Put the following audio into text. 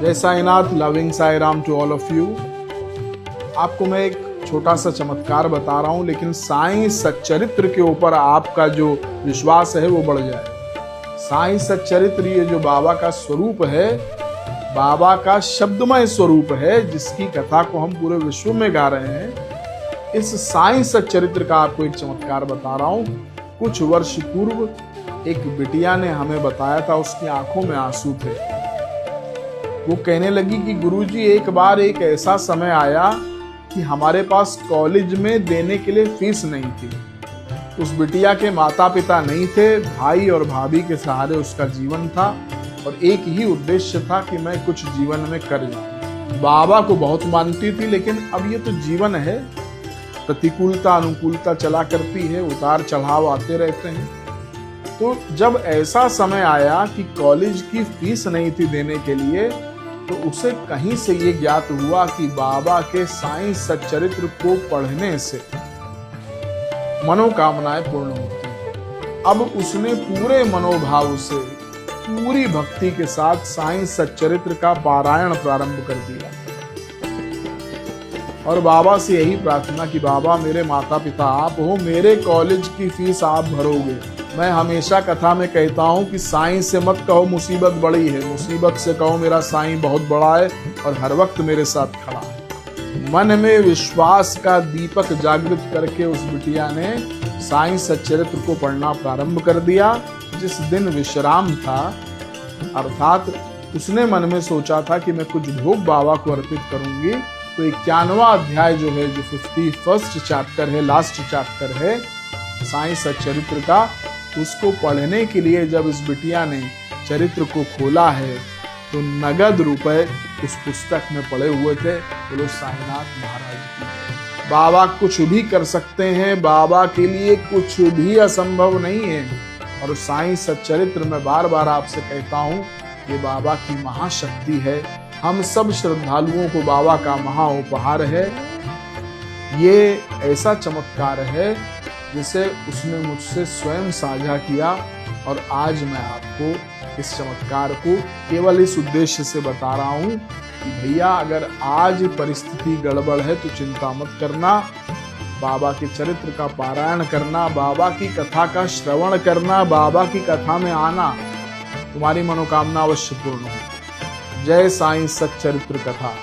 जय Sainath, loving Sai Ram to all of you. आपको मैं एक छोटा सा चमत्कार बता रहा हूं, लेकिन साईं सच्चरित्र के ऊपर आपका जो विश्वास है वो बढ़ जाए। साईं सच्चरित्र ये जो बाबा का स्वरूप है, बाबा का शब्दमय स्वरूप है, जिसकी कथा को हम पूरे विश्व में गा रहे हैं। इस साईं सच्चरित्र का आपको एक चमत्कार बता रहा हूं। कुछ वर्ष पूर्व एक बिटिया ने हमें बताया था, उसकी आंखों में आंसू थे। वो कहने लगी कि गुरुजी, एक बार एक ऐसा समय आया कि हमारे पास कॉलेज में देने के लिए फीस नहीं थी। उस बिटिया के माता पिता नहीं थे, भाई और भाभी के सहारे उसका जीवन था और एक ही उद्देश्य था कि मैं कुछ जीवन में कर जाऊं। बाबा को बहुत मानती थी, लेकिन अब ये तो जीवन है, प्रतिकूलता अनुकूलता चला करती है, उतार चढ़ाव आते रहते हैं। तो जब ऐसा समय आया कि कॉलेज की फीस नहीं थी देने के लिए, तो उसे कहीं से ये ज्ञात हुआ कि बाबा के साईं सच्चरित्र को पढ़ने से मनोकामनाएं पूर्ण होती हैं। अब उसने पूरे मनोभाव से, पूरी भक्ति के साथ साईं सच्चरित्र का पारायण प्रारंभ कर दिया और बाबा से यही प्रार्थना कि बाबा, मेरे माता पिता आप हो, मेरे कॉलेज की फीस आप भरोगे। मैं हमेशा कथा में कहता हूँ कि साईं से मत कहो मुसीबत बड़ी है, मुसीबत से कहो मेरा साईं बहुत बड़ा है और हर वक्त मेरे साथ खड़ा है। मन में विश्वास का दीपक जागृत करके उस बिटिया ने साईं सच्चरित्र को पढ़ना प्रारंभ कर दिया। जिस दिन विश्राम था, अर्थात उसने मन में सोचा था कि मैं कुछ भोग बाबा को अर्पित करूंगी, तो 91वां अध्याय जो है, जो 51st चैप्टर है, लास्ट चैप्टर है साईं सच्चरित्र का, उसको पढ़ने के लिए जब इस बिटिया ने चरित्र को खोला है तो नगद रुपए उस पुस्तक में पड़े हुए थे। बोलो साईनाथ महाराज की। बाबा कुछ भी कर सकते हैं, बाबा के लिए कुछ भी असंभव नहीं है। और साईं सच्चरित्र में बार बार आपसे कहता हूँ, ये बाबा की महाशक्ति है, हम सब श्रद्धालुओं को बाबा का महा उपहार है। ये ऐसा चमत्कार है जिसे उसने मुझसे स्वयं साझा किया और आज मैं आपको इस चमत्कार को केवल इस उद्देश्य से बता रहा हूं कि भैया, अगर आज परिस्थिति गड़बड़ है तो चिंता मत करना। बाबा के चरित्र का पारायण करना, बाबा की कथा का श्रवण करना, बाबा की कथा में आना, तुम्हारी मनोकामना अवश्य पूर्ण हो। जय साईं सच्चरित्र कथा।